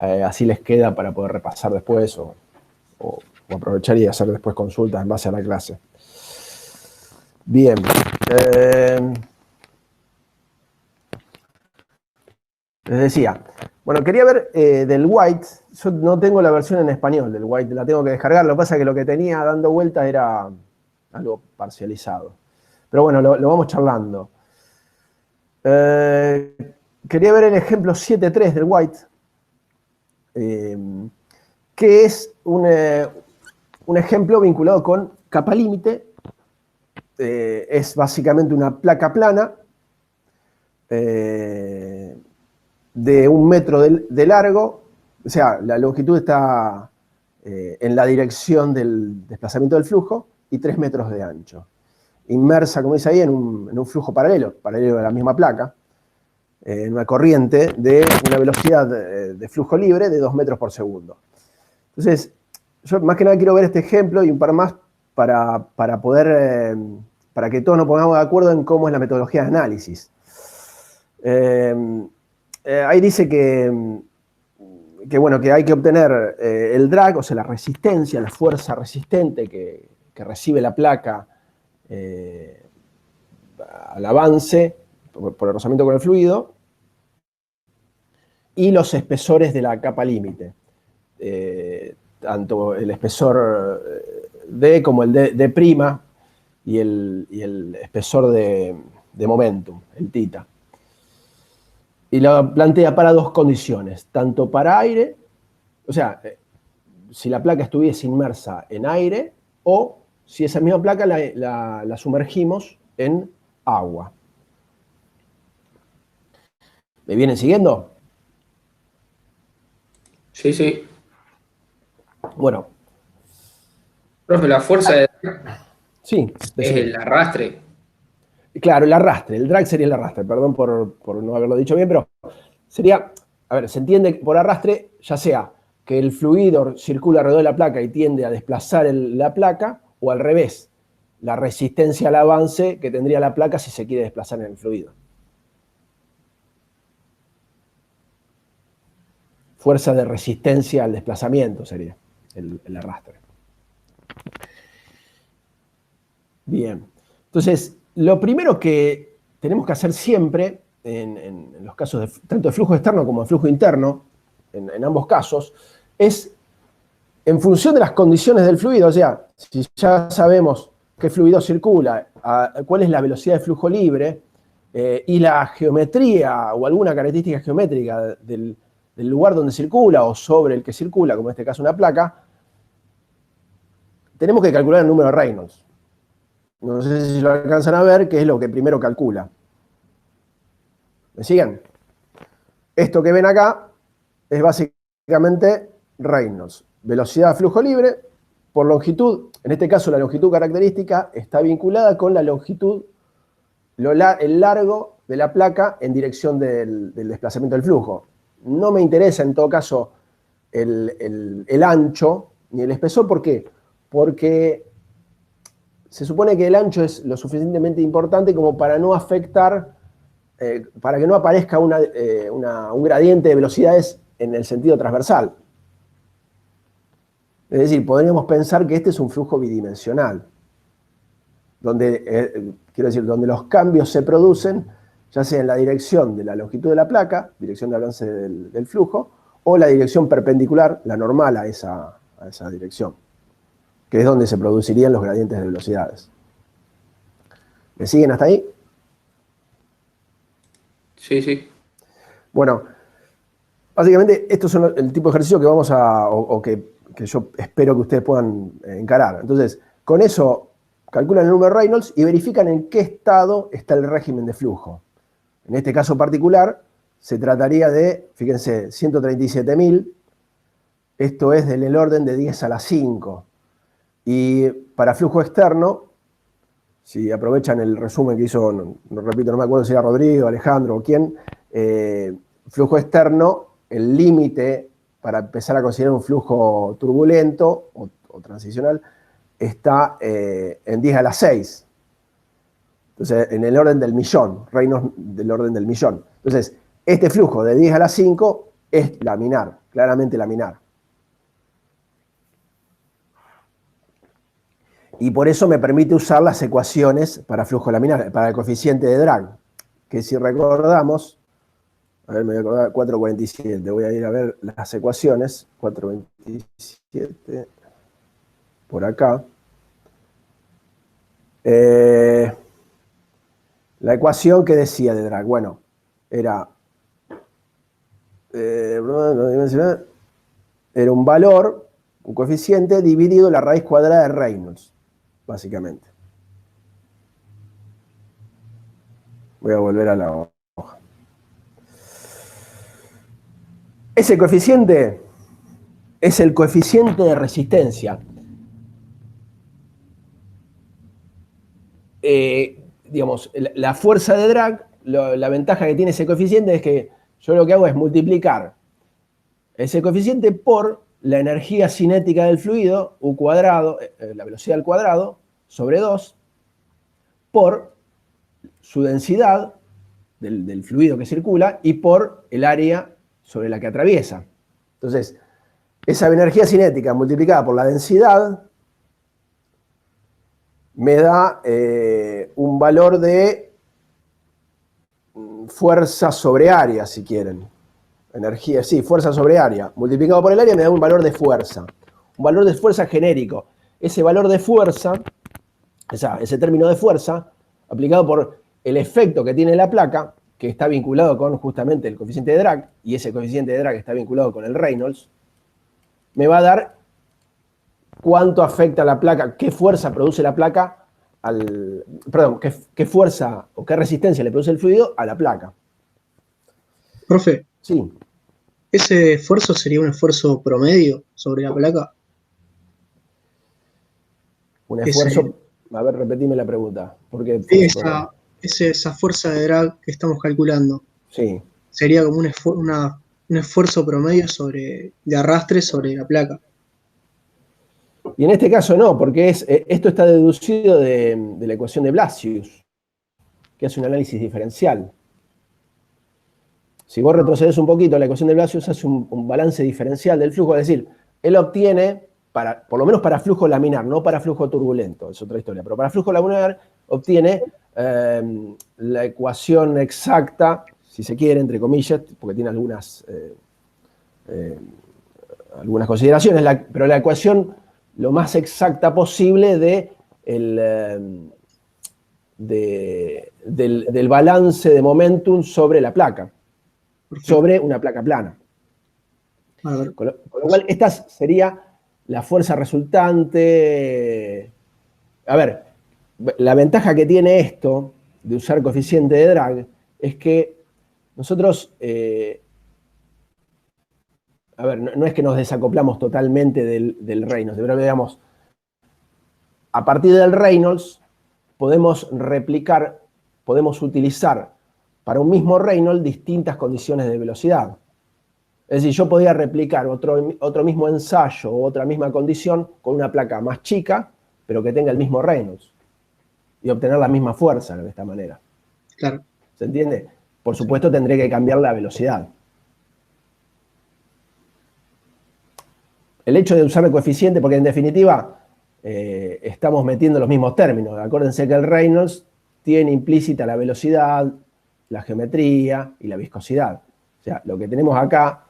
así les queda para poder repasar después o aprovechar y hacer después consultas en base a la clase. Bien. Les decía, bueno, quería ver del White. Yo no tengo la versión en español del White, la tengo que descargar. Lo que pasa es que lo que tenía dando vuelta era algo parcializado. Pero bueno, lo vamos charlando. Quería ver el ejemplo 7.3 del White, que es un ejemplo vinculado con capa límite. Es básicamente una placa plana de 1 metro de largo, o sea, la longitud está en la dirección del desplazamiento del flujo y 3 metros de ancho. Inmersa, como dice ahí, en un flujo paralelo de la misma placa, en una corriente de una velocidad de flujo libre de 2 metros por segundo. Entonces, yo más que nada quiero ver este ejemplo y un par más para poder, para que todos nos pongamos de acuerdo en cómo es la metodología de análisis. Ahí dice que bueno, que hay que obtener el drag, o sea, la resistencia, la fuerza resistente que recibe la placa al avance por el rozamiento con el fluido, y los espesores de la capa límite. Tanto el espesor D como el D' y el espesor de momentum, el θ. Y lo plantea para dos condiciones, tanto para aire, o sea, si la placa estuviese inmersa en aire, o si esa misma placa la sumergimos en agua. ¿Me vienen siguiendo? Sí, sí. Bueno. Profe, la fuerza de sí, es el arrastre. Claro, el arrastre, el drag sería el arrastre, perdón por no haberlo dicho bien, pero sería, a ver, se entiende por arrastre, ya sea que el fluido circula alrededor de la placa y tiende a desplazar la placa, o al revés, la resistencia al avance que tendría la placa si se quiere desplazar en el fluido. Fuerza de resistencia al desplazamiento sería el arrastre. Bien, entonces, lo primero que tenemos que hacer siempre, en los casos tanto de flujo externo como de flujo interno, en ambos casos, es en función de las condiciones del fluido, o sea, si ya sabemos qué fluido circula, cuál es la velocidad de flujo libre, y la geometría o alguna característica geométrica del lugar donde circula o sobre el que circula, como en este caso una placa, tenemos que calcular el número de Reynolds. No sé si lo alcanzan a ver, que es lo que primero calcula. ¿Me siguen? Esto que ven acá es básicamente Reynolds. Velocidad de flujo libre por longitud. En este caso la longitud característica está vinculada con la longitud, el largo de la placa en dirección del desplazamiento del flujo. No me interesa en todo caso el ancho ni el espesor. ¿Por qué? Porque se supone que el ancho es lo suficientemente importante como para no afectar, para que no aparezca un gradiente de velocidades en el sentido transversal. Es decir, podríamos pensar que este es un flujo bidimensional, donde, donde los cambios se producen, ya sea en la dirección de la longitud de la placa, dirección de avance del flujo, o la dirección perpendicular, la normal a esa dirección, que es donde se producirían los gradientes de velocidades. ¿Me siguen hasta ahí? Sí, sí. Bueno, básicamente estos son el tipo de ejercicio que vamos o que yo espero que ustedes puedan encarar. Entonces, con eso calculan el número de Reynolds y verifican en qué estado está el régimen de flujo. En este caso particular, se trataría de, fíjense, 137.000. Esto es del orden de 10 a la 5. Y para flujo externo, si aprovechan el resumen que hizo, no repito, no me acuerdo si era Rodrigo, Alejandro o quién, flujo externo, el límite para empezar a considerar un flujo turbulento o transicional está en 10 a la 6. Entonces, en el orden del millón, Reynolds del orden del millón. Entonces, este flujo de 10 a la 5 es laminar, claramente laminar. Y por eso me permite usar las ecuaciones para flujo laminar, para el coeficiente de drag, que si recordamos, a ver, me voy a acordar, 447, voy a ir a ver las ecuaciones, 427, por acá. La ecuación que decía de drag, bueno, era un valor, un coeficiente dividido la raíz cuadrada de Reynolds, básicamente. Voy a volver a la hoja. Ese coeficiente es el coeficiente de resistencia. Digamos, la fuerza de drag, la ventaja que tiene ese coeficiente es que yo lo que hago es multiplicar ese coeficiente por la energía cinética del fluido, U cuadrado, la velocidad al cuadrado, sobre 2, por su densidad del fluido que circula y por el área sobre la que atraviesa. Entonces, esa energía cinética multiplicada por la densidad me da un valor de fuerza sobre área, si quieren. Energía, sí, fuerza sobre área. Multiplicado por el área me da un valor de fuerza. Un valor de fuerza genérico. Ese valor de fuerza, ese término de fuerza, aplicado por el efecto que tiene la placa, que está vinculado con justamente el coeficiente de drag, y ese coeficiente de drag está vinculado con el Reynolds, me va a dar cuánto afecta la placa, qué fuerza produce la placa perdón, qué fuerza o qué resistencia le produce el fluido a la placa. Profe, Sí. ¿ese esfuerzo sería un esfuerzo promedio sobre la placa? Un esfuerzo. A ver, repetime la pregunta. Porque esa fuerza de drag que estamos calculando. Sí. Sería como un esfuerzo promedio de arrastre sobre la placa. Y en este caso no, porque esto está deducido de la ecuación de Blasius, que hace un análisis diferencial. Si vos retrocedes un poquito, la ecuación de Blasius hace un balance diferencial del flujo, es decir, él obtiene, por lo menos para flujo laminar, no para flujo turbulento, es otra historia, pero para flujo laminar obtiene la ecuación exacta, si se quiere, entre comillas, porque tiene algunas consideraciones, pero la ecuación lo más exacta posible del balance de momentum sobre la placa, sobre una placa plana. Con lo cual, esta sería la fuerza resultante. A ver, la ventaja que tiene esto de usar coeficiente de drag es que nosotros, a ver, no es que nos desacoplamos totalmente del Reynolds, pero digamos, a partir del Reynolds podemos replicar, podemos utilizar para un mismo Reynolds distintas condiciones de velocidad. Es decir, yo podría replicar otro mismo ensayo o otra misma condición con una placa más chica, pero que tenga el mismo Reynolds y obtener la misma fuerza de esta manera. Claro. ¿Se entiende? Por supuesto, tendré que cambiar la velocidad. El hecho de usar el coeficiente, porque en definitiva estamos metiendo los mismos términos. Acuérdense que el Reynolds tiene implícita la velocidad, la geometría y la viscosidad. O sea, lo que tenemos acá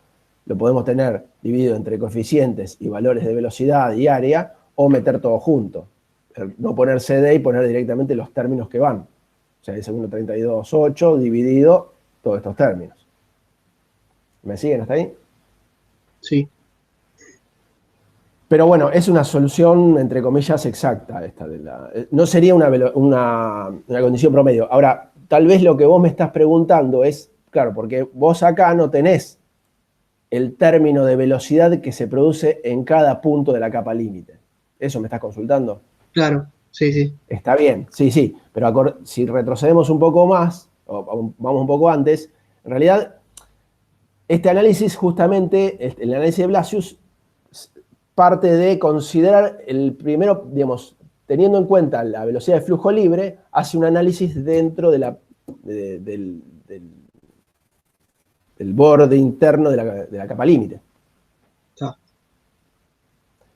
lo podemos tener dividido entre coeficientes y valores de velocidad y área, o meter todo junto. No poner CD y poner directamente los términos que van. O sea, ese 1.32.8 dividido todos estos términos. ¿Me siguen hasta ahí? Sí. Pero bueno, es una solución, entre comillas, exacta esta no sería una condición promedio. Ahora, tal vez lo que vos me estás preguntando es, claro, porque vos acá no tenés el término de velocidad que se produce en cada punto de la capa límite. ¿Eso me estás consultando? Claro, sí, sí. Está bien, sí, pero si retrocedemos un poco más, o vamos un poco antes, en realidad, este análisis justamente, el análisis de Blasius, parte de considerar primero, digamos, teniendo en cuenta la velocidad de flujo libre, hace un análisis dentro de el borde interno de la capa límite. Está. O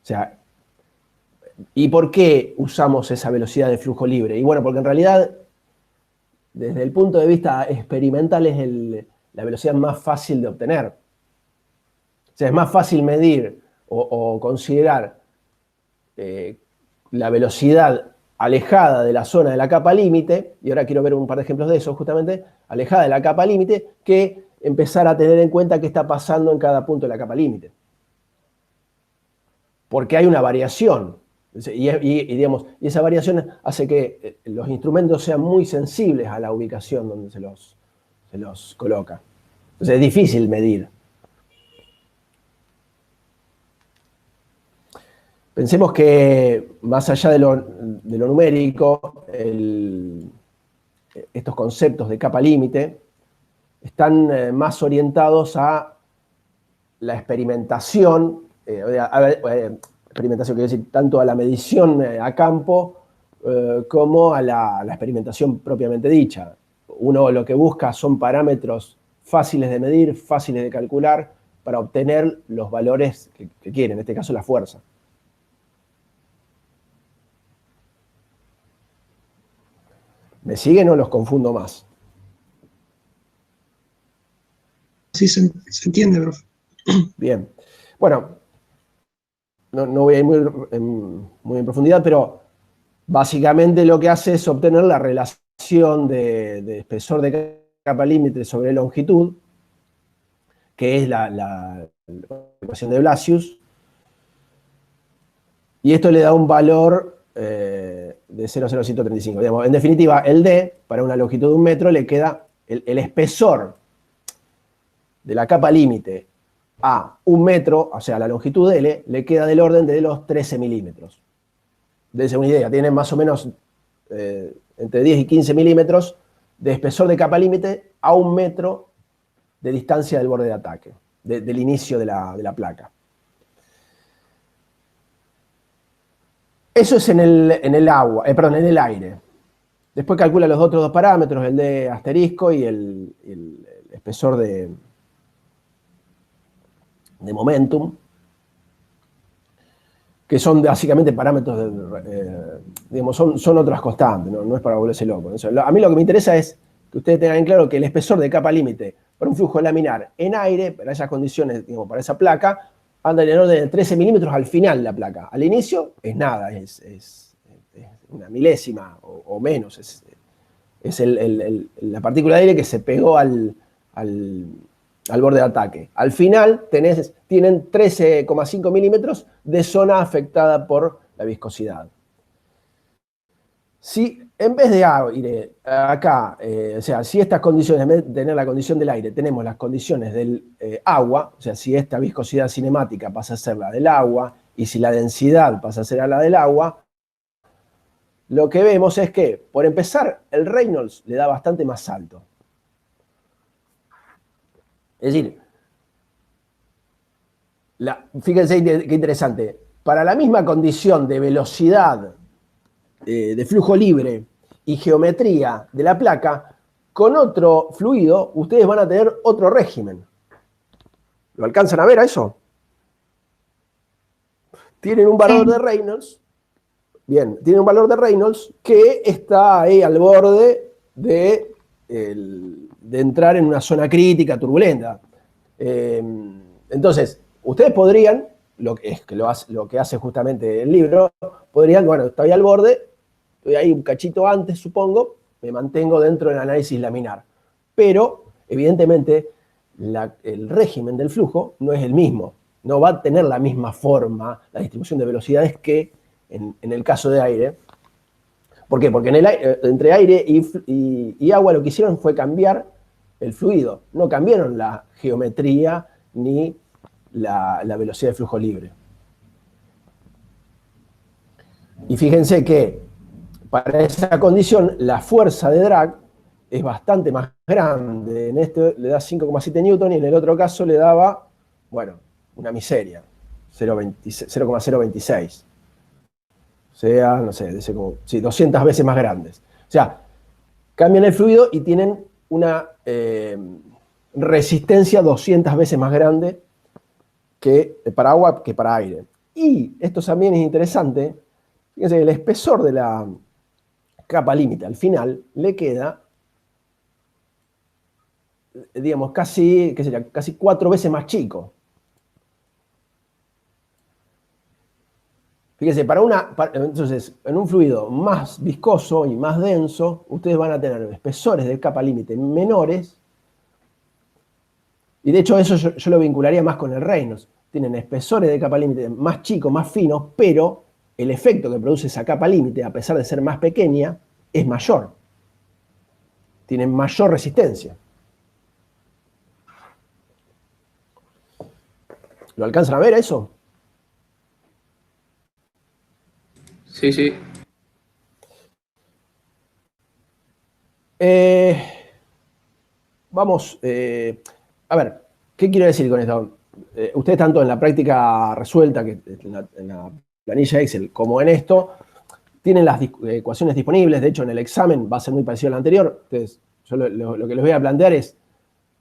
sea, ¿y por qué usamos esa velocidad de flujo libre? Y bueno, porque en realidad, desde el punto de vista experimental, es la velocidad más fácil de obtener. O sea, es más fácil medir o considerar la velocidad alejada de la zona de la capa límite, y ahora quiero ver un par de ejemplos de eso justamente, alejada de la capa límite, que empezar a tener en cuenta qué está pasando en cada punto de la capa límite. Porque hay una variación, digamos, y esa variación hace que los instrumentos sean muy sensibles a la ubicación donde se los coloca. Entonces es difícil medir. Pensemos que más allá de lo numérico, estos conceptos de capa límite están más orientados a la experimentación, experimentación quiero decir, tanto a la medición a campo como a la experimentación propiamente dicha. Uno lo que busca son parámetros fáciles de medir, fáciles de calcular, para obtener los valores que quiere, en este caso la fuerza. ¿Me siguen o los confundo más? Sí, se entiende, profe. Bien. Bueno, no voy a ir muy en profundidad, pero básicamente lo que hace es obtener la relación de espesor de capa límite sobre longitud, que es la ecuación de Blasius, y esto le da un valor de 0,0135. Digamos, en definitiva, el D, para una longitud de 1 metro, le queda el espesor de la capa límite a 1 metro, o sea, la longitud L, le queda del orden de los 13 milímetros. Dense una idea, tienen más o menos entre 10 y 15 milímetros de espesor de capa límite a 1 metro de distancia del borde de ataque, del inicio de la placa. Eso es en el agua, perdón, en el aire. Después calcula los otros dos parámetros, el de asterisco y el espesor de momentum, que son básicamente parámetros, digamos, son otras constantes, no es para volverse loco. A mí lo que me interesa es que ustedes tengan en claro que el espesor de capa límite para un flujo laminar en aire, para esas condiciones, digamos, para esa placa, anda en el orden de 13 milímetros al final de la placa. Al inicio es nada, es una milésima o menos. Es la partícula de aire que se pegó al borde de ataque. Al final tienen 13,5 milímetros de zona afectada por la viscosidad. Si en vez de aire, acá, o sea, si estas condiciones, en vez de tener la condición del aire, tenemos las condiciones del agua, o sea, si esta viscosidad cinemática pasa a ser la del agua, y si la densidad pasa a ser a la del agua, lo que vemos es que, por empezar, el Reynolds le da bastante más alto. Es decir, fíjense qué interesante, para la misma condición de velocidad de flujo libre y geometría de la placa, con otro fluido ustedes van a tener otro régimen. ¿Lo alcanzan a ver a eso? Tienen un valor de Reynolds, bien, tienen un valor de Reynolds que está ahí al borde de entrar en una zona crítica, turbulenta. Entonces, ustedes podrían, lo que hace justamente el libro, podrían, bueno, estoy al borde, estoy ahí un cachito antes, supongo, me mantengo dentro del análisis laminar. Pero, evidentemente, el régimen del flujo no es el mismo. No va a tener la misma forma, la distribución de velocidades que en el caso de aire. ¿Por qué? Porque entre aire y agua lo que hicieron fue cambiar el fluido. No cambiaron la geometría ni la velocidad de flujo libre. Y fíjense que para esa condición la fuerza de drag es bastante más grande. En este le da 5,7 newton y en el otro caso le daba, bueno, una miseria, 0,026. O sea, no sé, 200 veces más grandes. O sea, cambian el fluido y tienen una resistencia 200 veces más grande que para agua que para aire. Y esto también es interesante, fíjense, el espesor de la capa límite al final le queda, digamos, casi, ¿qué sería? Casi 4 veces más chico. Fíjense, entonces, en un fluido más viscoso y más denso, ustedes van a tener espesores de capa límite menores, y de hecho eso yo lo vincularía más con el Reynolds. Tienen espesores de capa límite más chicos, más finos, pero el efecto que produce esa capa límite, a pesar de ser más pequeña, es mayor. Tienen mayor resistencia. ¿Lo alcanzan a ver eso? Sí, sí. Vamos, a ver, ¿qué quiero decir con esto? Ustedes tanto en la práctica resuelta, que en la planilla Excel, como en esto, tienen las ecuaciones disponibles. De hecho, en el examen va a ser muy parecido al anterior. Entonces, yo lo que les voy a plantear es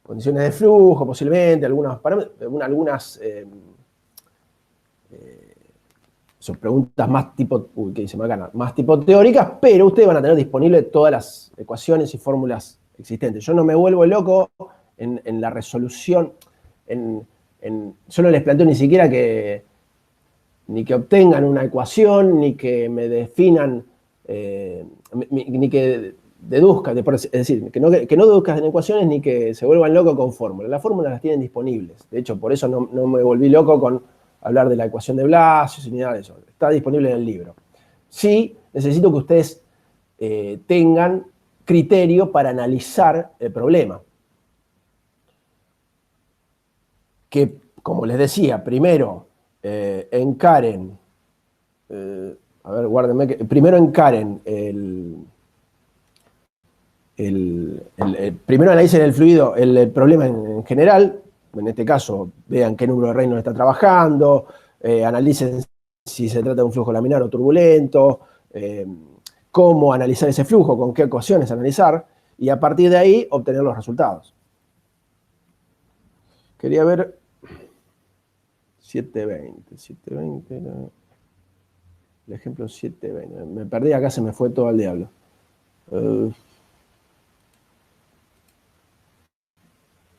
condiciones de flujo, posiblemente, son preguntas más tipo, ¿qué dice Macana? Más tipo teóricas, pero ustedes van a tener disponibles todas las ecuaciones y fórmulas existentes. Yo no me vuelvo loco en la resolución, yo no les planteo ni siquiera ni que obtengan una ecuación, ni que me definan, ni que deduzcan, es decir, que no deduzcan en ecuaciones ni que se vuelvan locos con fórmulas. Las fórmulas las tienen disponibles. De hecho, por eso no me volví loco con hablar de la ecuación de Blasius ni nada de eso. Está disponible en el libro. Sí, necesito que ustedes tengan criterio para analizar el problema. Que, como les decía, primero encaren, a ver, guárdenme, primero encaren primero analicen el fluido, el problema en general. En este caso, vean qué número de Reynolds está trabajando, analicen si se trata de un flujo laminar o turbulento, cómo analizar ese flujo, con qué ecuaciones analizar, y a partir de ahí obtener los resultados. Quería ver 720, el ejemplo 720. Me perdí acá, se me fue todo al diablo.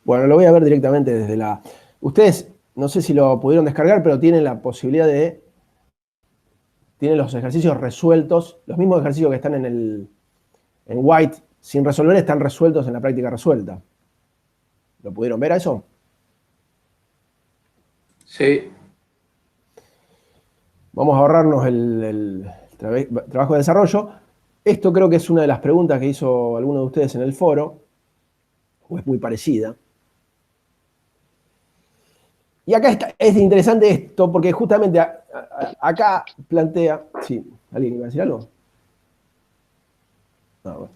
Bueno, lo voy a ver directamente desde la... Ustedes, no sé si lo pudieron descargar, pero tienen la posibilidad de... Tienen los ejercicios resueltos, los mismos ejercicios que están en White sin resolver, están resueltos en la práctica resuelta. ¿Lo pudieron ver a eso? Sí. Vamos a ahorrarnos el trabajo de desarrollo. Esto creo que es una de las preguntas que hizo alguno de ustedes en el foro, o es muy parecida. Y acá es interesante esto, porque justamente acá plantea... Sí, ¿alguien iba a decir algo? No, bueno.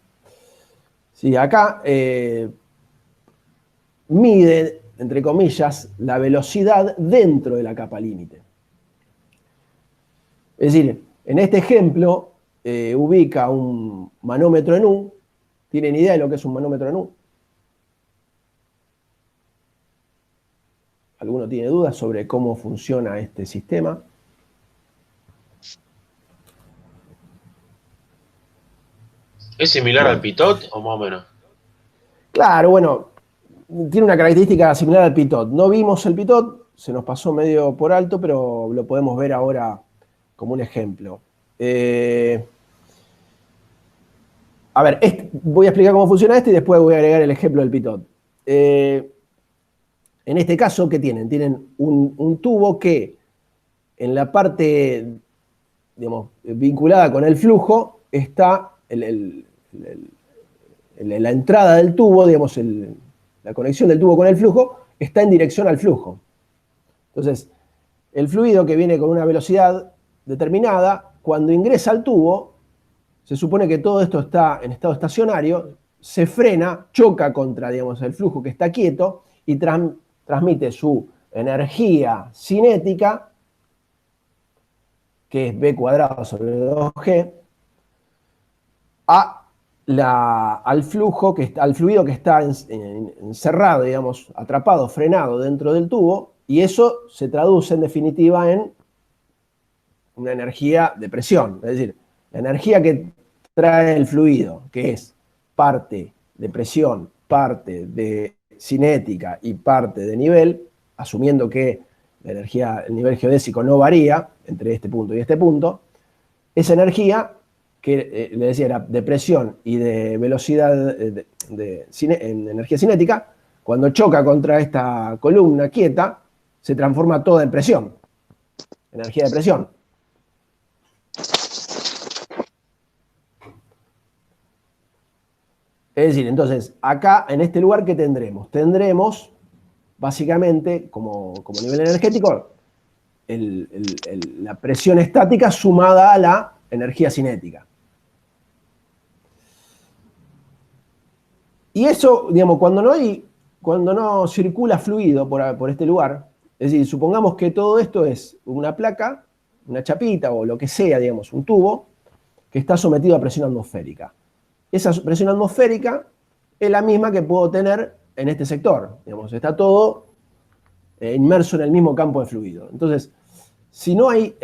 Sí, acá mide, entre comillas, la velocidad dentro de la capa límite. Es decir, en este ejemplo ubica un manómetro en U. ¿Tienen idea de lo que es un manómetro en U? ¿Alguno tiene dudas sobre cómo funciona este sistema? ¿Es similar al pitot o más o menos? Claro, bueno, tiene una característica similar al pitot. No vimos el pitot, se nos pasó medio por alto, pero lo podemos ver ahora como un ejemplo. A ver, voy a explicar cómo funciona este y después voy a agregar el ejemplo del pitot. En este caso, ¿qué tienen? Tienen un tubo que en la parte, digamos, vinculada con el flujo está la entrada del tubo, digamos, la conexión del tubo con el flujo está en dirección al flujo. Entonces, el fluido que viene con una velocidad determinada, cuando ingresa al tubo, se supone que todo esto está en estado estacionario, se frena, choca contra, digamos, el flujo que está quieto y transmite su energía cinética, que es B² sobre 2G, a al fluido que está encerrado, digamos, atrapado, frenado dentro del tubo, y eso se traduce en definitiva en una energía de presión. Es decir, la energía que trae el fluido, que es parte de presión, parte de cinética y parte de nivel, asumiendo que la energía, el nivel geodésico no varía entre este punto y este punto, esa energía que le decía era de presión y de velocidad en energía cinética, cuando choca contra esta columna quieta, se transforma toda en presión, energía de presión. Es decir, entonces, acá en este lugar, ¿qué tendremos? Tendremos, básicamente, como nivel energético, la presión estática sumada a la energía cinética. Y eso, digamos, cuando no circula fluido por este lugar, es decir, supongamos que todo esto es una placa, una chapita o lo que sea, digamos, un tubo, que está sometido a presión atmosférica. Esa presión atmosférica es la misma que puedo tener en este sector. Digamos, está todo inmerso en el mismo campo de fluido. Entonces, si no hay,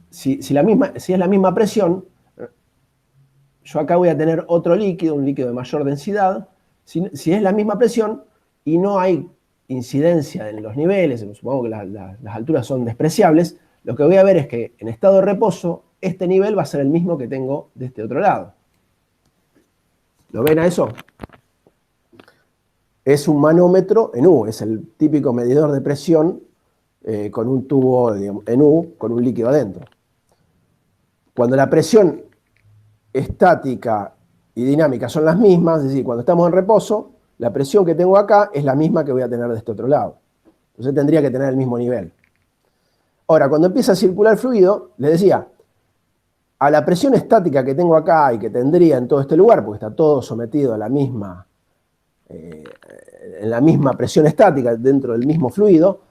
si es la misma presión, yo acá voy a tener otro líquido, un líquido de mayor densidad. Si es la misma presión y no hay incidencia en los niveles, supongo que las alturas son despreciables, lo que voy a ver es que en estado de reposo, este nivel va a ser el mismo que tengo de este otro lado. ¿Lo ven a eso? Es un manómetro en U, es el típico medidor de presión con un tubo, digamos, en U, con un líquido adentro. Cuando la presión estática y dinámica son las mismas, es decir, cuando estamos en reposo, la presión que tengo acá es la misma que voy a tener de este otro lado. Entonces tendría que tener el mismo nivel. Ahora, cuando empieza a circular fluido, les decía, a la presión estática que tengo acá y que tendría en todo este lugar, porque está todo sometido a la misma, en la misma presión estática dentro del mismo fluido,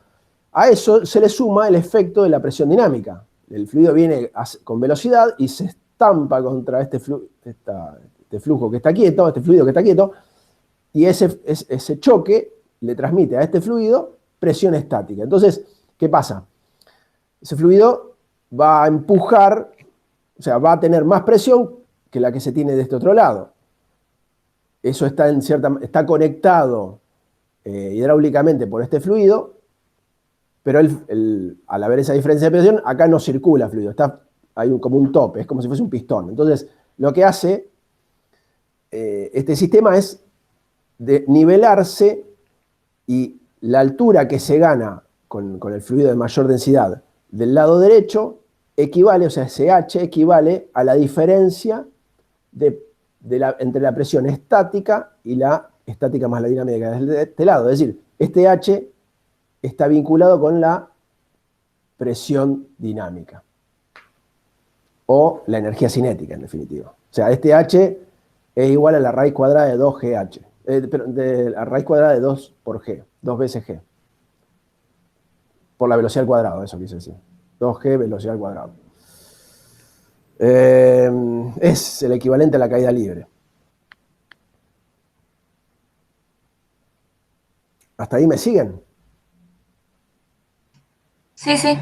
a eso se le suma el efecto de la presión dinámica. El fluido viene con velocidad y se estampa contra este flujo que está quieto, este fluido que está quieto, y ese choque le transmite a este fluido presión estática. Entonces, ¿qué pasa? Ese fluido va a empujar, o sea, va a tener más presión que la que se tiene de este otro lado. Eso está conectado hidráulicamente por este fluido, pero al haber esa diferencia de presión, acá no circula fluido, hay como un tope, es como si fuese un pistón. Entonces, lo que hace este sistema es de nivelarse y la altura que se gana con el fluido de mayor densidad del lado derecho equivale, o sea, ese H equivale a la diferencia entre la presión estática y la estática más la dinámica de este lado. Es decir, este H está vinculado con la presión dinámica o la energía cinética, en definitiva. O sea, este H es igual a la raíz cuadrada de 2GH, de la raíz cuadrada de 2 por G, 2 veces G. Por la velocidad al cuadrado, eso quise decir. 2G velocidad al cuadrado. Es el equivalente a la caída libre. ¿Hasta ahí me siguen? Sí, sí.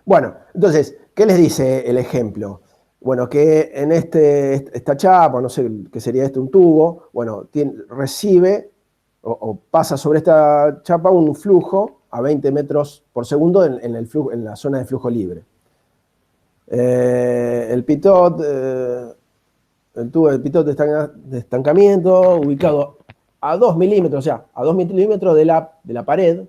Bueno, entonces, ¿qué les dice el ejemplo? Bueno, que en esta chapa, no sé qué sería un tubo, bueno, recibe o pasa sobre esta chapa un flujo a 20 metros por segundo en la zona de flujo libre. El pitot, el tubo del pitot de estancamiento, ubicado a 2 milímetros, o sea, a 2 milímetros de la pared,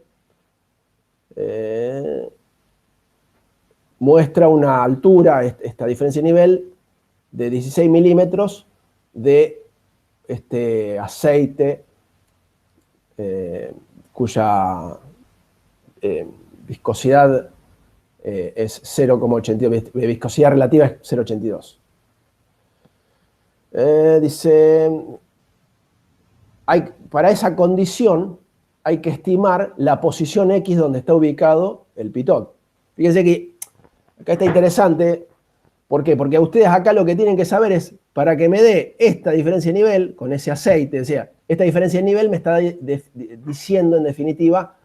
muestra una altura, esta diferencia de nivel, de 16 milímetros de este aceite cuya viscosidad es 0,82, de viscosidad relativa es 0,82. Dice, para esa condición hay que estimar la posición X donde está ubicado el pitot. Fíjense que acá está interesante ¿Por qué? Porque ustedes acá lo que tienen que saber es, para que me dé esta diferencia de nivel con ese aceite, o sea, esta diferencia de nivel me está diciendo, en definitiva,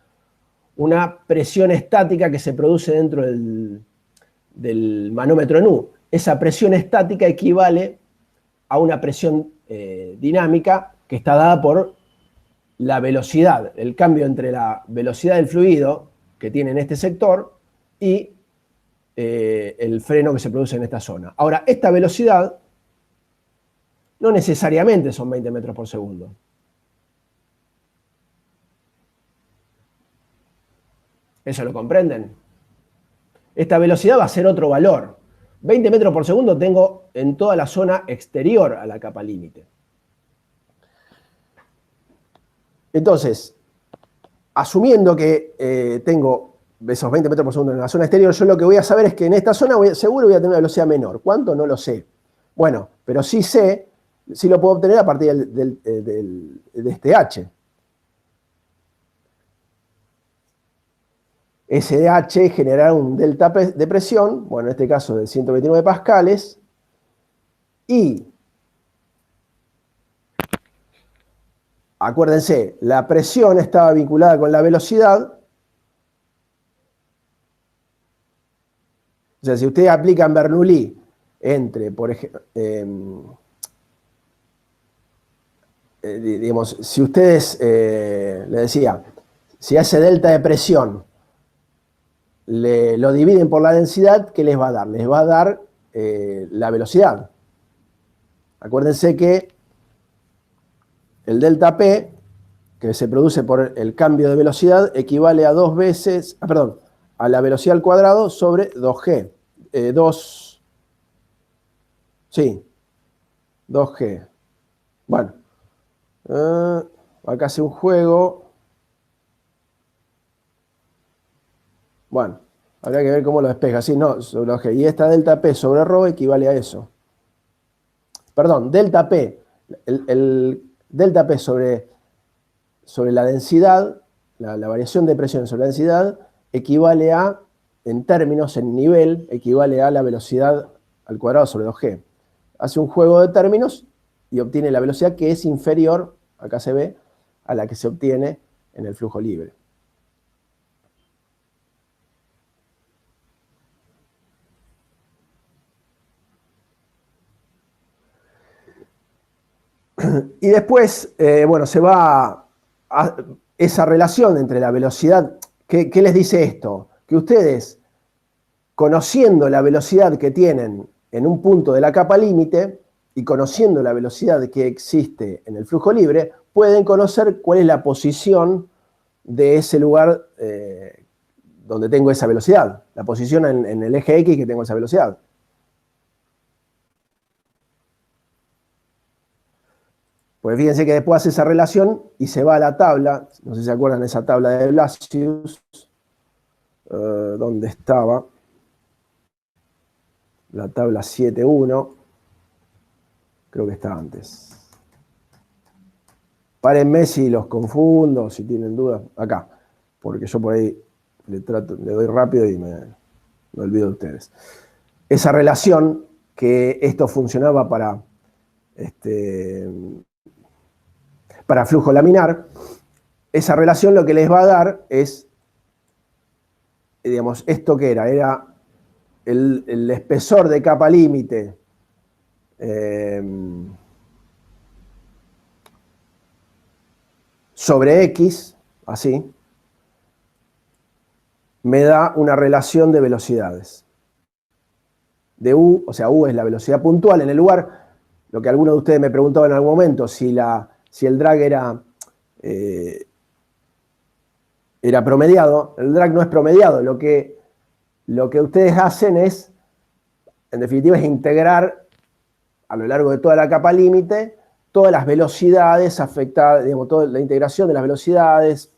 una presión estática que se produce dentro del manómetro NU. Esa presión estática equivale a una presión dinámica que está dada por la velocidad, el cambio entre la velocidad del fluido que tiene en este sector y el freno que se produce en esta zona. Ahora, esta velocidad no necesariamente son 20 metros por segundo. ¿Eso lo comprenden? Esta velocidad va a ser otro valor. 20 metros por segundo tengo en toda la zona exterior a la capa límite. Entonces, asumiendo que tengo esos 20 metros por segundo en la zona exterior, yo lo que voy a saber es que en esta zona seguro voy a tener una velocidad menor. ¿Cuánto? No lo sé. Bueno, pero sí sé, sí lo puedo obtener a partir de este H. Ese de H generará un delta de presión, bueno, en este caso de 129 pascales, y acuérdense, la presión estaba vinculada con la velocidad. O sea, si ustedes aplican Bernoulli entre, por ejemplo, digamos, si ustedes, les decía, si a ese delta de presión lo dividen por la densidad, ¿qué les va a dar? Les va a dar la velocidad. Acuérdense que el delta P, que se produce por el cambio de velocidad, equivale a 2 veces, a la velocidad al cuadrado sobre 2G. 2G. Bueno, acá hace un juego. Bueno, habría que ver cómo lo despeja. Sí, no, sobre 2G. Y esta delta P sobre ρ equivale a eso. Perdón, delta P. El delta P sobre la densidad, la variación de presión sobre la densidad, equivale a, en términos, en nivel, equivale a la velocidad al cuadrado sobre 2G. Hace un juego de términos y obtiene la velocidad que es inferior, acá se ve, a la que se obtiene en el flujo libre. Y después, bueno, se va a esa relación entre la velocidad. ¿Qué les dice esto? Que ustedes, conociendo la velocidad que tienen en un punto de la capa límite y conociendo la velocidad que existe en el flujo libre, pueden conocer cuál es la posición de ese lugar donde tengo esa velocidad, la posición en el eje X que tengo esa velocidad. Pues fíjense que después hace esa relación y se va a la tabla, no sé si se acuerdan de esa tabla de Blasius, ¿dónde estaba? La tabla 7.1, creo que está antes. Párenme si los confundo, si tienen dudas, acá, porque yo por ahí le doy rápido y me olvido de ustedes. Esa relación, que esto funcionaba para flujo laminar, esa relación lo que les va a dar es, digamos, ¿esto qué era? Era el espesor de capa límite sobre X, así, me da una relación de velocidades. De U, o sea, U es la velocidad puntual en el lugar. Lo que alguno de ustedes me preguntaba en algún momento, si el drag era promediado. El drag no es promediado. Lo que ustedes hacen es, en definitiva, es integrar a lo largo de toda la capa límite todas las velocidades afectadas, digamos, toda la integración de las velocidades,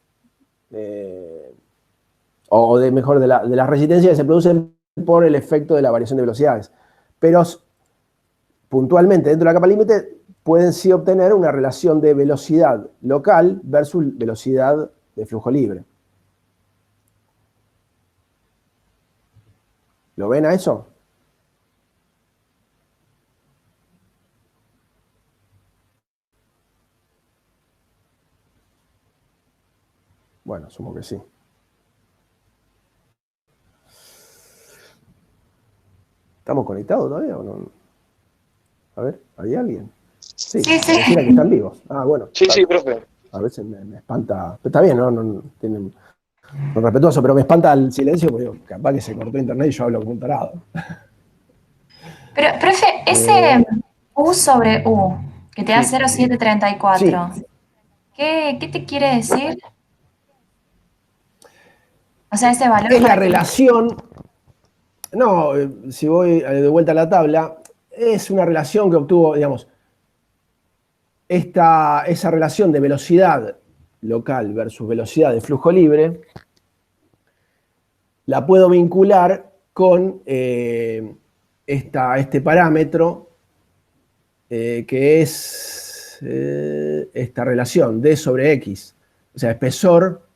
o de las resistencias que se producen por el efecto de la variación de velocidades. Pero puntualmente dentro de la capa límite pueden sí obtener una relación de velocidad local versus velocidad de flujo libre. ¿Lo ven a eso? bueno, asumo que sí. ¿Estamos conectados todavía o no? A ver, ¿hay alguien? Sí, Sí, sí. pareciera que están vivos. Ah, bueno. Sí, está sí, bien. profe. A veces me espanta. Pero está bien, ¿no? Tienen, no respetuoso, pero me espanta el silencio porque digo, capaz que se cortó internet y yo hablo como un tarado. Pero, profe, ese U sobre U, que te da Sí. 0,734, Sí, ¿qué te quiere decir? O sea, ese valor es la para qué. relación. No, si voy de vuelta a la tabla, es una relación que obtuvo, digamos, esa relación de velocidad local versus velocidad de flujo libre, la puedo vincular con este parámetro que es esta relación D sobre X, o sea, espesor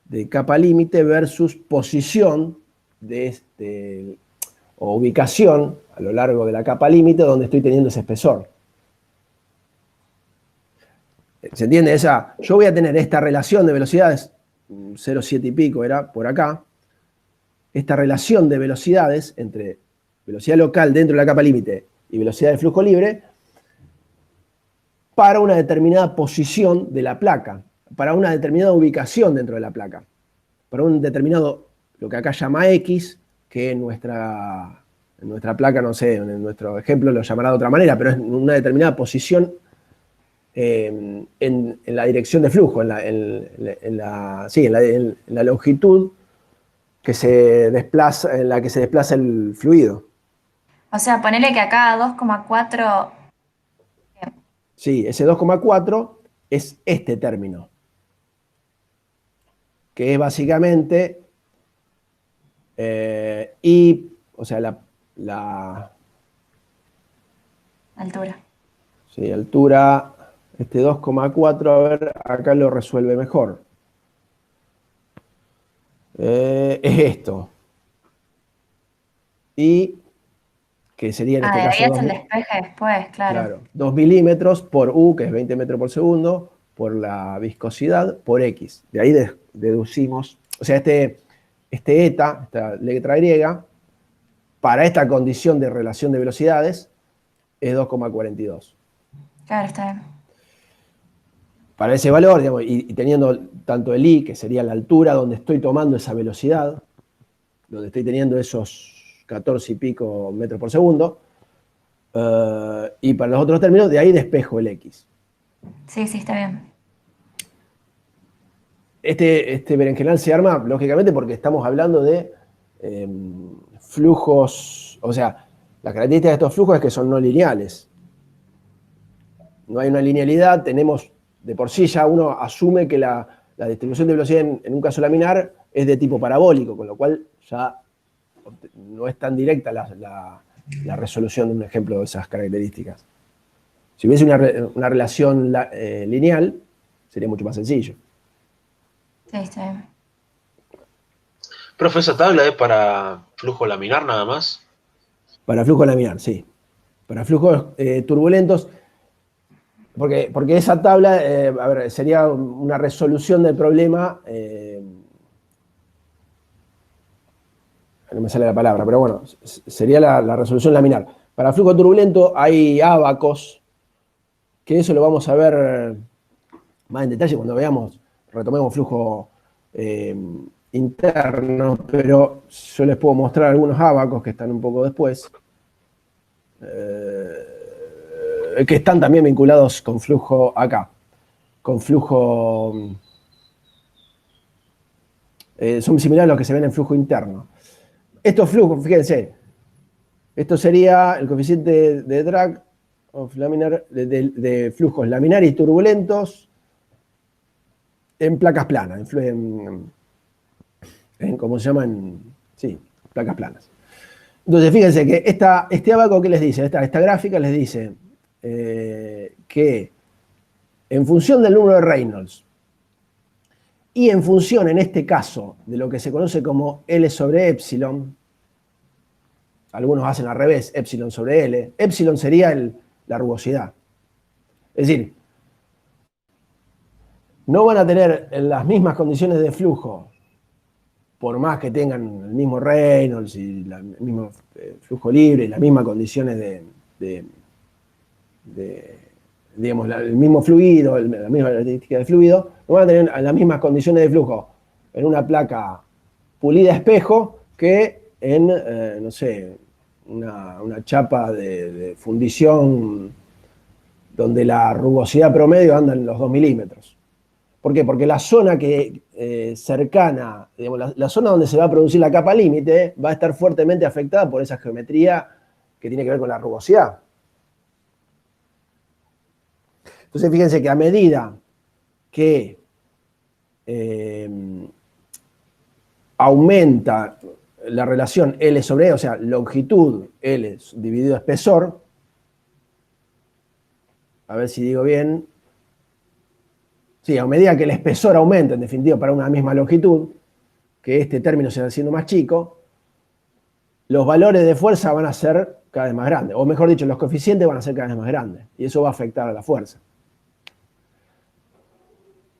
de capa límite versus posición o ubicación a lo largo de la capa límite donde estoy teniendo ese espesor. ¿Se entiende? Yo voy a tener esta relación de velocidades, 0,7 y pico era por acá, esta relación de velocidades entre velocidad local dentro de la capa límite y velocidad de flujo libre para una determinada posición de la placa, para una determinada ubicación dentro de la placa, para un determinado, lo que acá llama X, que en nuestra placa, no sé, en nuestro ejemplo lo llamará de otra manera, pero es una determinada posición en la dirección de flujo, en la longitud que se desplaza, en la que se desplaza el fluido. O sea, ponele que acá 2,4, Sí, ese 2,4 es este término, que es básicamente o sea, altura. sí, altura, este 2,4, a ver, acá lo resuelve mejor. Es esto. Y que sería en Ah, este de ahí caso hasta el despeje después, claro. claro, 2 milímetros por U, que es 20 metros por segundo, por la viscosidad, por X. De ahí deducimos, o sea, este eta, esta letra griega, para esta condición de relación de velocidades, es 2,42. Claro, está bien. Para ese valor, digamos, y teniendo tanto el I, que sería la altura donde estoy tomando esa velocidad, donde estoy teniendo esos 14 y pico metros por segundo, y para los otros términos, de ahí despejo el X. Sí, sí, está bien. Este berenjenal se arma, lógicamente, porque estamos hablando de flujos, o sea, la característica de estos flujos es que son no lineales. No hay una linealidad, tenemos, de por sí ya uno asume que la distribución de velocidad en un caso laminar es de tipo parabólico, con lo cual ya no es tan directa la resolución de un ejemplo de esas características. Si hubiese una relación lineal, sería mucho más sencillo. Sí, está bien. Profe, ¿esa tabla es para flujo laminar nada más? Para flujo laminar, sí. Para flujos turbulentos, porque esa tabla, a ver, sería una resolución del problema, no me sale la palabra, pero bueno, sería la resolución laminar. Para flujo turbulento hay ábacos, que eso lo vamos a ver más en detalle cuando retomemos flujo interno, pero yo les puedo mostrar algunos ábacos que están un poco después, que están también vinculados con flujo acá, con flujo, son similares a los que se ven en flujo interno. Estos flujos, fíjense, esto sería el coeficiente de drag de flujos laminares y turbulentos en placas planas, ¿cómo se llaman? Sí, placas planas. Entonces, fíjense que este abaco, ¿qué les dice? Esta gráfica les dice que en función del número de Reynolds y en función, en este caso, de lo que se conoce como L sobre epsilon, algunos hacen al revés, epsilon sobre L, epsilon sería la rugosidad. Es decir, no van a tener las mismas condiciones de flujo, por más que tengan el mismo Reynolds y el mismo flujo libre y las mismas condiciones digamos, el mismo fluido, la misma característica del fluido, no van a tener las mismas condiciones de flujo en una placa pulida a espejo que en, no sé, una chapa de fundición donde la rugosidad promedio anda en los 2 milímetros. ¿Por qué? Porque la zona cercana, digamos, la zona donde se va a producir la capa límite va a estar fuertemente afectada por esa geometría que tiene que ver con la rugosidad. Entonces, fíjense que a medida que aumenta la relación L sobre E, o sea, longitud L dividido espesor, a ver si digo bien, sí, a medida que el espesor aumenta, en definitiva, para una misma longitud, que este término se va haciendo más chico, los valores de fuerza van a ser cada vez más grandes, o mejor dicho, los coeficientes van a ser cada vez más grandes, y eso va a afectar a la fuerza.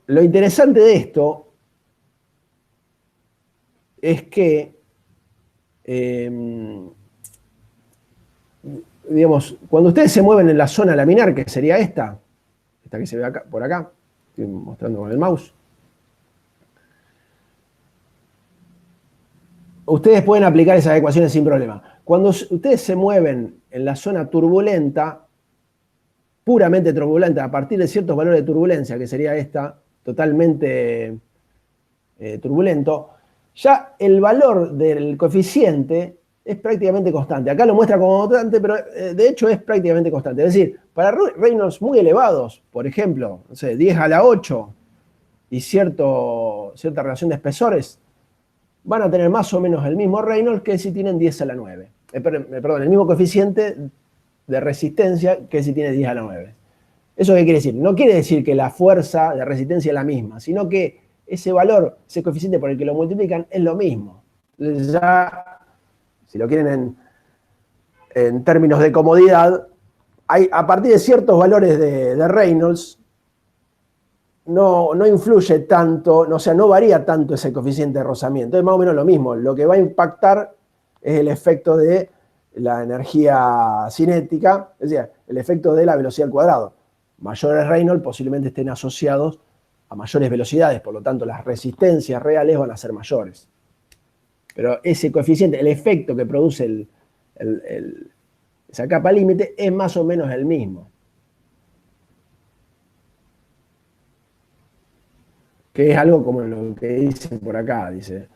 Lo interesante de esto es que, digamos, cuando ustedes se mueven en la zona laminar, que sería esta que se ve acá, por acá, estoy mostrando con el mouse, ustedes pueden aplicar esas ecuaciones sin problema. Cuando ustedes se mueven en la zona turbulenta, puramente turbulenta, a partir de ciertos valores de turbulencia, que sería esta, totalmente turbulento, ya el valor del coeficiente es prácticamente constante. Acá lo muestra como constante, pero de hecho es prácticamente constante. Es decir, para Reynolds muy elevados, por ejemplo, no sé, 10 a la 8 y cierta relación de espesores, van a tener más o menos el mismo Reynolds que si tienen 10 a la 9. Perdón, el mismo coeficiente de resistencia que si tiene 10 a la 9. ¿Eso qué quiere decir? No quiere decir que la fuerza de resistencia es la misma, sino que ese valor, ese coeficiente por el que lo multiplican es lo mismo. Entonces ya, si lo quieren en términos de comodidad, a partir de ciertos valores de Reynolds, no influye tanto, o sea, no varía tanto ese coeficiente de rozamiento. Es más o menos lo mismo. Lo que va a impactar es el efecto de la energía cinética, es decir, el efecto de la velocidad al cuadrado. Mayores Reynolds posiblemente estén asociados a mayores velocidades, por lo tanto las resistencias reales van a ser mayores. Pero ese coeficiente, el efecto que produce esa capa límite es más o menos el mismo. Que es algo como lo que dice por acá, dice,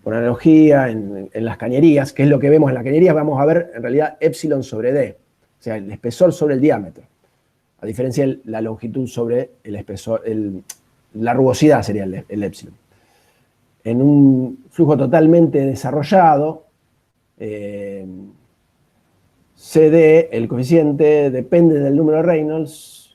por analogía en las cañerías, que es lo que vemos en las cañerías, vamos a ver en realidad epsilon sobre d, o sea, el espesor sobre el diámetro, a diferencia de la longitud sobre el espesor, la rugosidad sería el epsilon. En un flujo totalmente desarrollado, CD, el coeficiente, depende del número de Reynolds,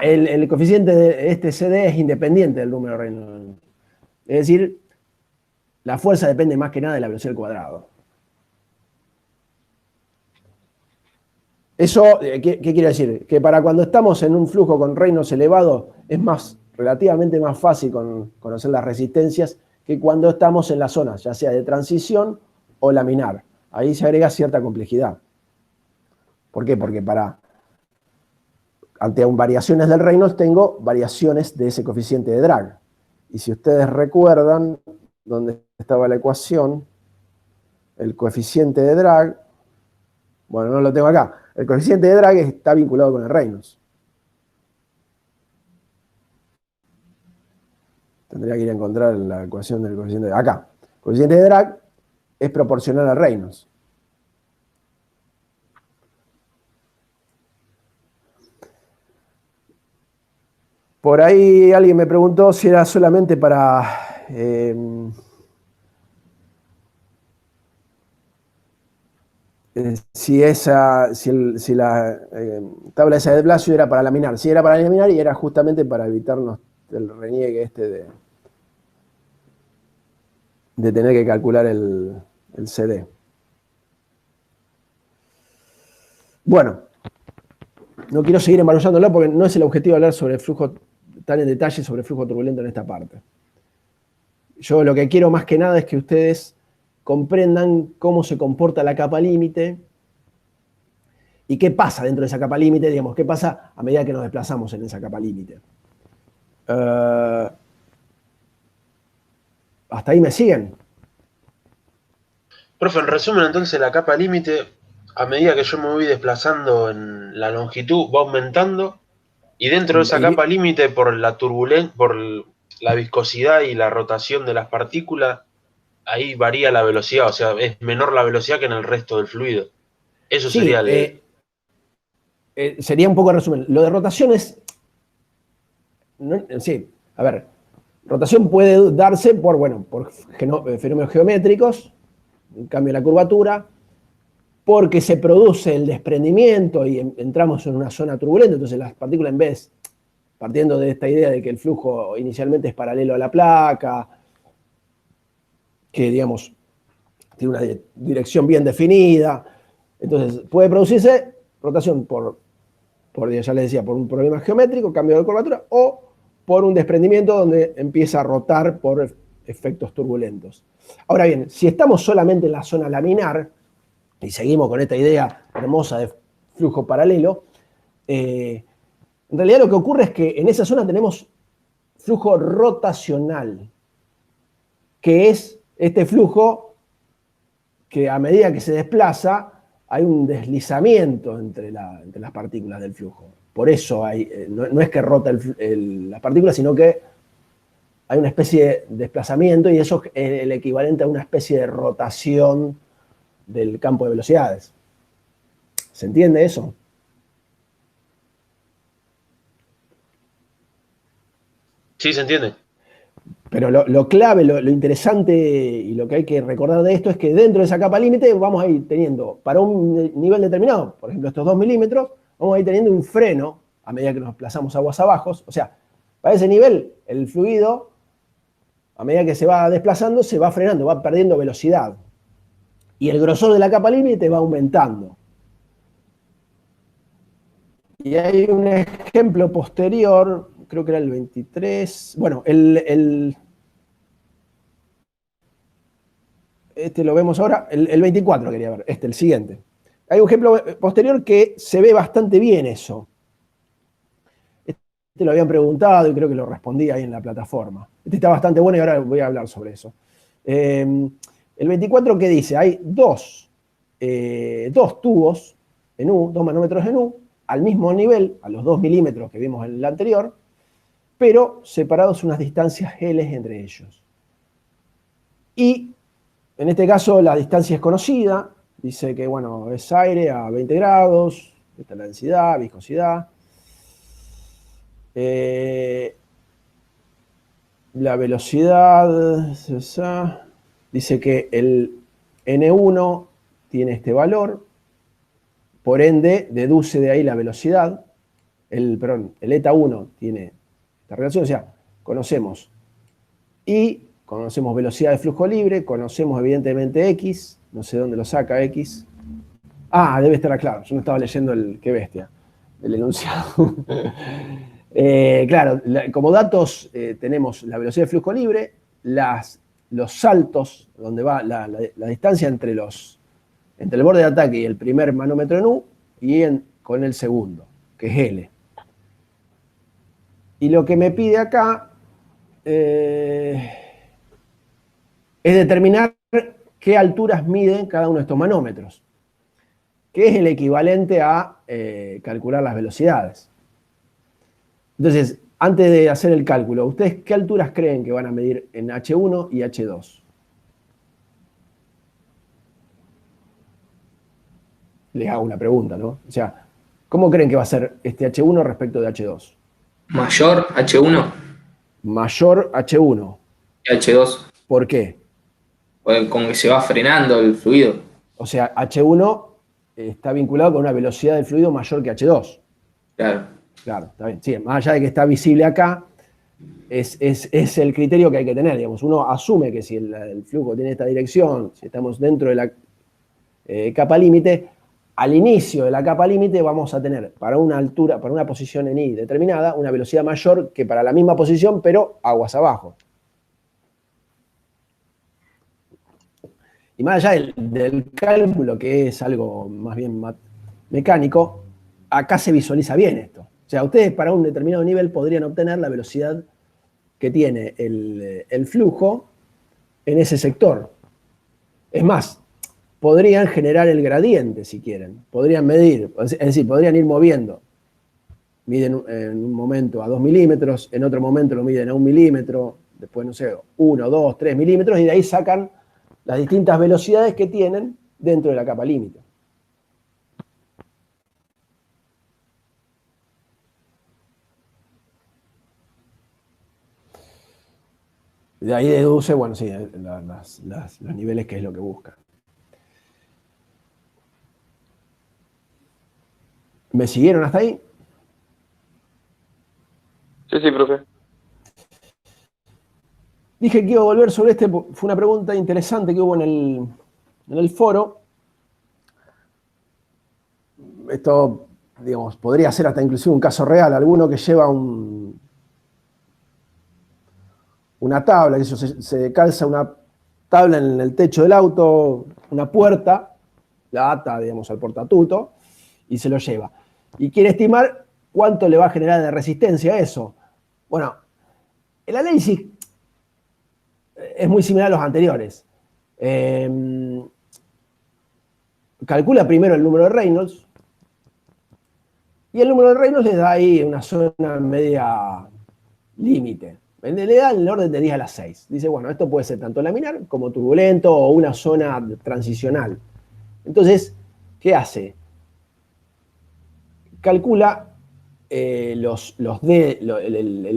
el coeficiente de este CD es independiente del número de Reynolds. Es decir, la fuerza depende más que nada de la velocidad al cuadrado. Eso, ¿qué quiere decir? Que para cuando estamos en un flujo con Reynolds elevado, es relativamente más fácil conocer las resistencias que cuando estamos en la zona, ya sea de transición o laminar. Ahí se agrega cierta complejidad. ¿Por qué? Porque ante variaciones del Reynolds tengo variaciones de ese coeficiente de drag. Y si ustedes recuerdan dónde estaba la ecuación, el coeficiente de drag, bueno, no lo tengo acá. El coeficiente de drag está vinculado con el Reynolds. Tendría que ir a encontrar la ecuación del coeficiente de drag. Acá. El coeficiente de drag es proporcional al Reynolds. Por ahí alguien me preguntó si era solamente para si la tabla esa de Blasio era para laminar. Sí, era para laminar y era justamente para evitarnos el reniegue de tener que calcular el CD. Bueno, no quiero seguir embarullándolo porque no es el objetivo hablar sobre el flujo tan en detalle sobre el flujo turbulento en esta parte. Yo lo que quiero más que nada es que ustedes comprendan cómo se comporta la capa límite y qué pasa dentro de esa capa límite, digamos, qué pasa a medida que nos desplazamos en esa capa límite. ¿Hasta ahí me siguen? Profe, en resumen, entonces la capa límite, a medida que yo me voy desplazando en la longitud, va aumentando, y dentro de esa capa límite, por la turbulencia, por la viscosidad y la rotación de las partículas, ahí varía la velocidad, o sea, es menor la velocidad que en el resto del fluido. Eso Sí, sería el... sería un poco el resumen. Lo de rotación es... sí, a ver, rotación puede darse por fenómenos geométricos, un cambio en la curvatura, porque se produce el desprendimiento y entramos en una zona turbulenta, entonces las partículas, en vez, partiendo de esta idea de que el flujo inicialmente es paralelo a la placa, que digamos tiene una dirección bien definida, entonces puede producirse rotación ya les decía, por un problema geométrico, cambio de curvatura, o por un desprendimiento donde empieza a rotar por efectos turbulentos. Ahora bien, si estamos solamente en la zona laminar, y seguimos con esta idea hermosa de flujo paralelo, en realidad lo que ocurre es que en esa zona tenemos flujo rotacional, que es este flujo que a medida que se desplaza hay un deslizamiento entre las partículas del flujo. Por eso no es que rota las partículas, sino que hay una especie de desplazamiento y eso es el equivalente a una especie de rotación del campo de velocidades. ¿Se entiende eso? Sí, se entiende. Pero lo clave, lo interesante y lo que hay que recordar de esto es que dentro de esa capa límite vamos a ir teniendo, para un nivel determinado, por ejemplo estos 2 milímetros, vamos a ir teniendo un freno a medida que nos desplazamos aguas abajo. O sea, para ese nivel el fluido, a medida que se va desplazando, se va frenando, va perdiendo velocidad. Y el grosor de la capa límite va aumentando. Y hay un ejemplo posterior, creo que era el 23, bueno, este lo vemos ahora, el 24 quería ver, el siguiente. Hay un ejemplo posterior que se ve bastante bien eso. Este lo habían preguntado y creo que lo respondí ahí en la plataforma. Este está bastante bueno y ahora voy a hablar sobre eso. El 24, ¿qué dice? Hay dos tubos en U, 2 manómetros en U, al mismo nivel, a los 2 milímetros que vimos en el anterior, pero separados unas distancias L entre ellos. Y en este caso la distancia es conocida, dice que bueno, es aire a 20 grados, esta es la densidad, viscosidad. La velocidad, dice que el N1 tiene este valor, por ende deduce de ahí la velocidad, el eta 1 tiene esta relación, o sea, conocemos I, conocemos velocidad de flujo libre, conocemos evidentemente X, no sé dónde lo saca X. Ah, debe estar claro, yo no estaba leyendo qué bestia, el enunciado. Claro, como datos tenemos la velocidad de flujo libre, los saltos, donde va la distancia entre el borde de ataque y el primer manómetro en U, y con el segundo, que es L. Y lo que me pide acá es determinar qué alturas miden cada uno de estos manómetros, que es el equivalente a calcular las velocidades. Entonces, antes de hacer el cálculo, ¿ustedes qué alturas creen que van a medir en H1 y H2? Les hago una pregunta, ¿no? O sea, ¿cómo creen que va a ser este H1 respecto de H2? Mayor H1 Mayor H1. que H2. ¿Por qué? Pues como que se va frenando el fluido. O sea, H1 está vinculado con una velocidad del fluido mayor que H2. Claro. Claro, está bien. Sí, más allá de que está visible acá, es el criterio que hay que tener. Digamos, uno asume que si el flujo tiene esta dirección, si estamos dentro de la capa límite, al inicio de la capa límite vamos a tener para una altura, para una posición en I determinada, una velocidad mayor que para la misma posición, pero aguas abajo. Y más allá del cálculo, que es algo más bien mecánico, acá se visualiza bien esto. O sea, ustedes para un determinado nivel podrían obtener la velocidad que tiene el flujo en ese sector. Es más, podrían generar el gradiente si quieren. Podrían medir, es decir, podrían ir moviendo. Miden en un momento a 2 milímetros, en otro momento lo miden a 1 milímetro, después, no sé, 1, 2, 3 milímetros, y de ahí sacan las distintas velocidades que tienen dentro de la capa límite. De ahí deduce, bueno, sí, los niveles que es lo que busca. ¿Me siguieron hasta ahí? Sí, profe. Dije que iba a volver sobre este, fue una pregunta interesante que hubo en el foro. Esto, digamos, podría ser hasta inclusive un caso real. Alguno que lleva una tabla, que se calza una tabla en el techo del auto, una puerta, la ata, digamos, al portatuto, y se lo lleva. Y quiere estimar cuánto le va a generar de resistencia a eso. Bueno, el análisis es muy similar a los anteriores. Calcula primero el número de Reynolds, y el número de Reynolds le da ahí una zona media límite. Le da en el orden de 10 a la 6. Dice, bueno, esto puede ser tanto laminar como turbulento o una zona transicional. Entonces, ¿qué hace? Calcula el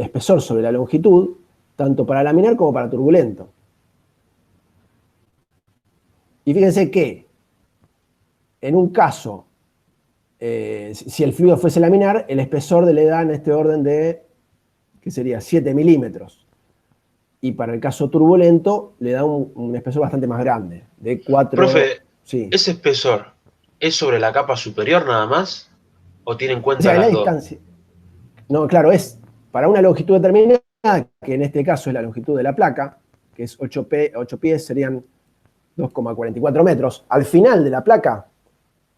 espesor sobre la longitud, tanto para laminar como para turbulento. Y fíjense que, en un caso, si el fluido fuese laminar, el espesor le da en este orden de, ¿qué sería? 7 milímetros. Y para el caso turbulento, le da un espesor bastante más grande, de 4... Profe, sí. ¿ese espesor es sobre la capa superior nada más? ¿O tiene en O cuenta sea, la las dos? distancia. No, claro, es para una longitud determinada, que en este caso es la longitud de la placa, que es 8 pies, serían 2,44 metros. Al final de la placa,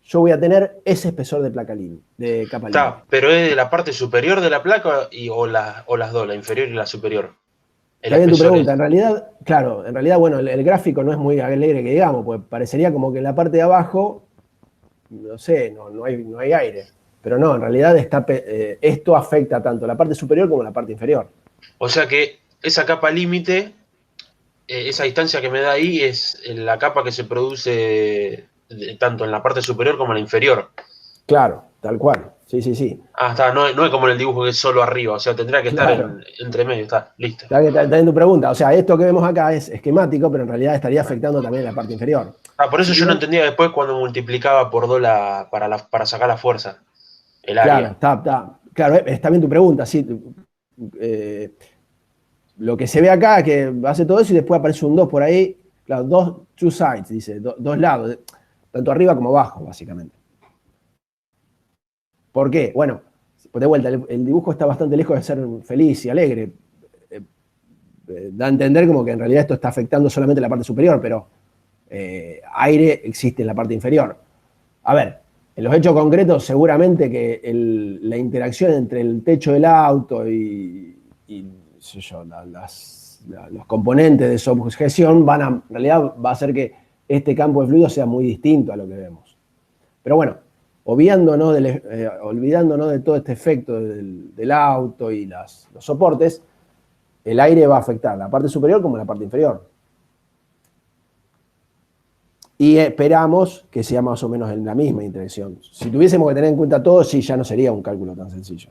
yo voy a tener ese espesor de placa de capa límite. Está, pero es de la parte superior de la placa o las dos, la inferior y la superior. Está bien tu pregunta. En realidad, claro, bueno, el gráfico no es muy alegre que digamos, porque parecería como que en la parte de abajo, no sé, no hay aire. Pero no, en realidad esto afecta tanto la parte superior como la parte inferior. O sea que esa capa límite, esa distancia que me da ahí es la capa que se produce tanto en la parte superior como en la inferior. Claro, tal cual. Sí. Ah, está, no es como en el dibujo que es solo arriba, o sea, tendría que Claro. estar entre medio, está, listo. Está bien tu pregunta. O sea, esto que vemos acá es esquemático, pero en realidad estaría afectando también la parte inferior. Ah, por eso yo no entendía después cuando multiplicaba por 2 para sacar la fuerza, el área. Claro, está bien tu pregunta, sí. Lo que se ve acá es que hace todo eso y después aparece un 2 por ahí. Claro, two sides, dice, dos lados, tanto arriba como abajo, básicamente. ¿Por qué? Bueno, de vuelta, el dibujo está bastante lejos de ser feliz y alegre. Da a entender como que en realidad esto está afectando solamente la parte superior, pero aire existe en la parte inferior. A ver, en los hechos concretos seguramente que la interacción entre el techo del auto y los componentes de sujeción en realidad va a hacer que este campo de fluido sea muy distinto a lo que vemos. Pero bueno, olvidándonos de todo este efecto del auto y los soportes, el aire va a afectar la parte superior como la parte inferior. Y esperamos que sea más o menos en la misma interacción. Si tuviésemos que tener en cuenta todo, sí, ya no sería un cálculo tan sencillo.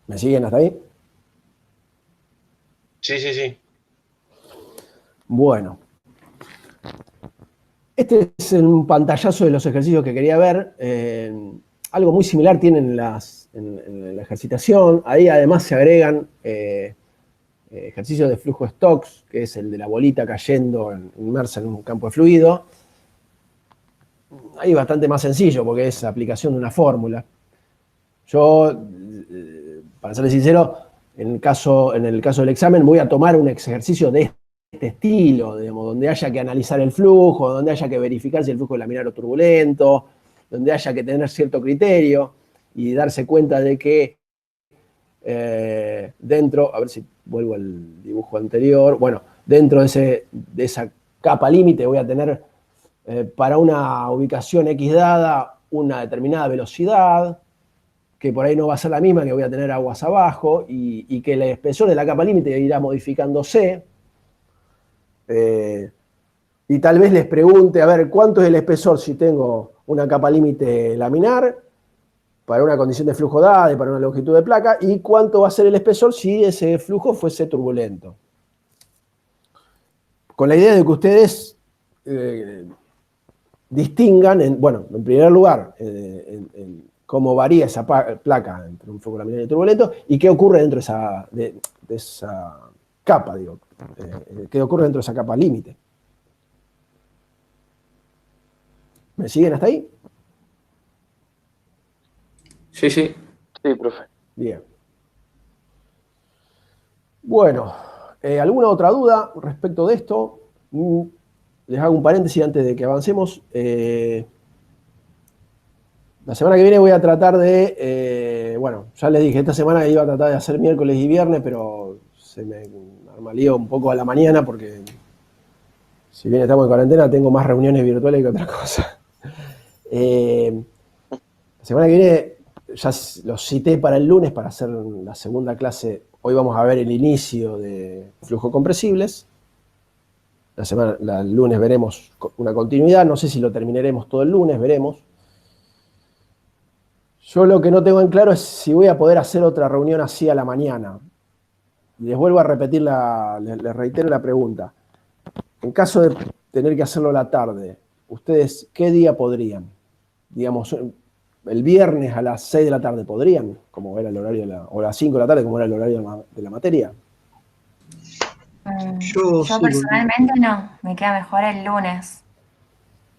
¿Me siguen hasta ahí? Sí. Bueno. Este es un pantallazo de los ejercicios que quería ver. Algo muy similar tienen en la ejercitación. Ahí además se agregan ejercicio de flujo Stokes, que es el de la bolita cayendo inmersa en un campo de fluido. Ahí es bastante más sencillo porque es aplicación de una fórmula. Yo, para serles sincero, en el caso del examen voy a tomar un ejercicio de este estilo, digamos, donde haya que analizar el flujo, donde haya que verificar si el flujo es laminar o turbulento, donde haya que tener cierto criterio y darse cuenta de que dentro, a ver si vuelvo al dibujo anterior, bueno, dentro de esa capa límite voy a tener para una ubicación X dada una determinada velocidad, que por ahí no va a ser la misma, que voy a tener aguas abajo, y que el espesor de la capa límite irá modificándose. Y tal vez les pregunte, a ver, ¿cuánto es el espesor si tengo una capa límite laminar para una condición de flujo dada y para una longitud de placa? ¿Y cuánto va a ser el espesor si ese flujo fuese turbulento? Con la idea de que ustedes distingan, en primer lugar, cómo varía esa placa entre un flujo laminar y turbulento y qué ocurre dentro de esa capa, digo, qué ocurre dentro de esa capa límite. ¿Me siguen hasta ahí? Sí, sí. Sí, profe. Bien. Bueno, ¿alguna otra duda respecto de esto? Les hago un paréntesis antes de que avancemos. La semana que viene voy a tratar de, ya les dije, esta semana iba a tratar de hacer miércoles y viernes, pero se me armalió un poco a la mañana porque si bien estamos en cuarentena tengo más reuniones virtuales que otra cosa. La semana que viene ya los cité para el lunes para hacer la segunda clase. Hoy vamos a ver el inicio de flujo compresibles. El lunes veremos una continuidad. No sé si lo terminaremos todo el lunes, veremos. Yo lo que no tengo en claro es si voy a poder hacer otra reunión así a la mañana. Y les vuelvo a repetir, les reitero la pregunta. En caso de tener que hacerlo a la tarde, ¿ustedes qué día podrían? Digamos, el viernes a las 6 de la tarde, ¿podrían? Como era el horario, o a las 5 de la tarde, como era el horario de la materia. Yo sí, personalmente no, me queda mejor el lunes.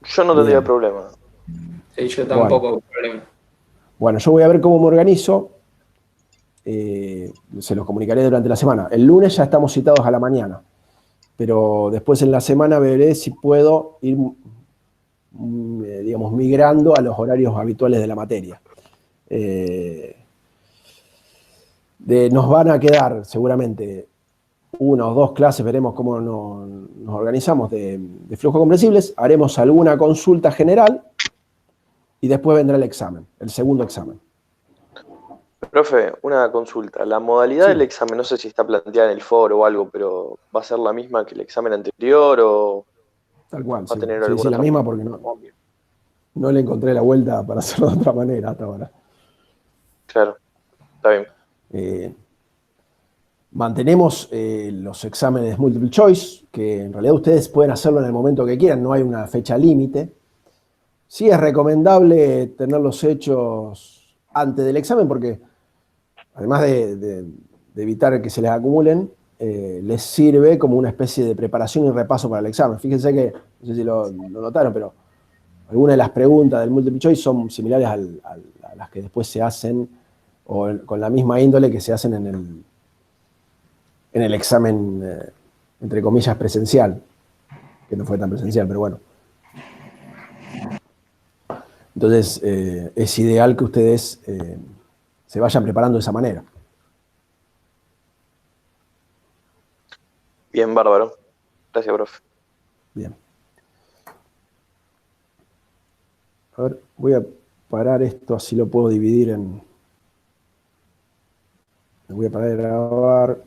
Yo no tendría problema. Sí, yo tampoco problema. Bueno, yo voy a ver cómo me organizo. Se los comunicaré durante la semana. El lunes ya estamos citados a la mañana, pero después en la semana veré si puedo ir, digamos, migrando a los horarios habituales de la materia. Nos van a quedar seguramente una o dos clases, veremos cómo nos organizamos de flujo comprensibles, haremos alguna consulta general y después vendrá el examen, el segundo examen. Profe, una consulta. La modalidad del examen, no sé si está planteada en el foro o algo, pero ¿va a ser la misma que el examen anterior o Tal cual, va a tener alguna la otra misma porque no le encontré la vuelta para hacerlo de otra manera hasta ahora. Claro, está bien. Mantenemos los exámenes multiple choice, que en realidad ustedes pueden hacerlo en el momento que quieran, no hay una fecha límite. Sí es recomendable tenerlos hechos antes del examen porque además de evitar que se les acumulen, les sirve como una especie de preparación y repaso para el examen. Fíjense que, no sé si lo notaron, pero algunas de las preguntas del multiple choice son similares a las que después se hacen, o con la misma índole que se hacen en el examen, entre comillas, presencial, que no fue tan presencial, pero bueno. Entonces, es ideal que ustedes se vayan preparando de esa manera. Bien, bárbaro. Gracias, profe. Bien. A ver, voy a parar esto, así lo puedo dividir en... Voy a parar de grabar.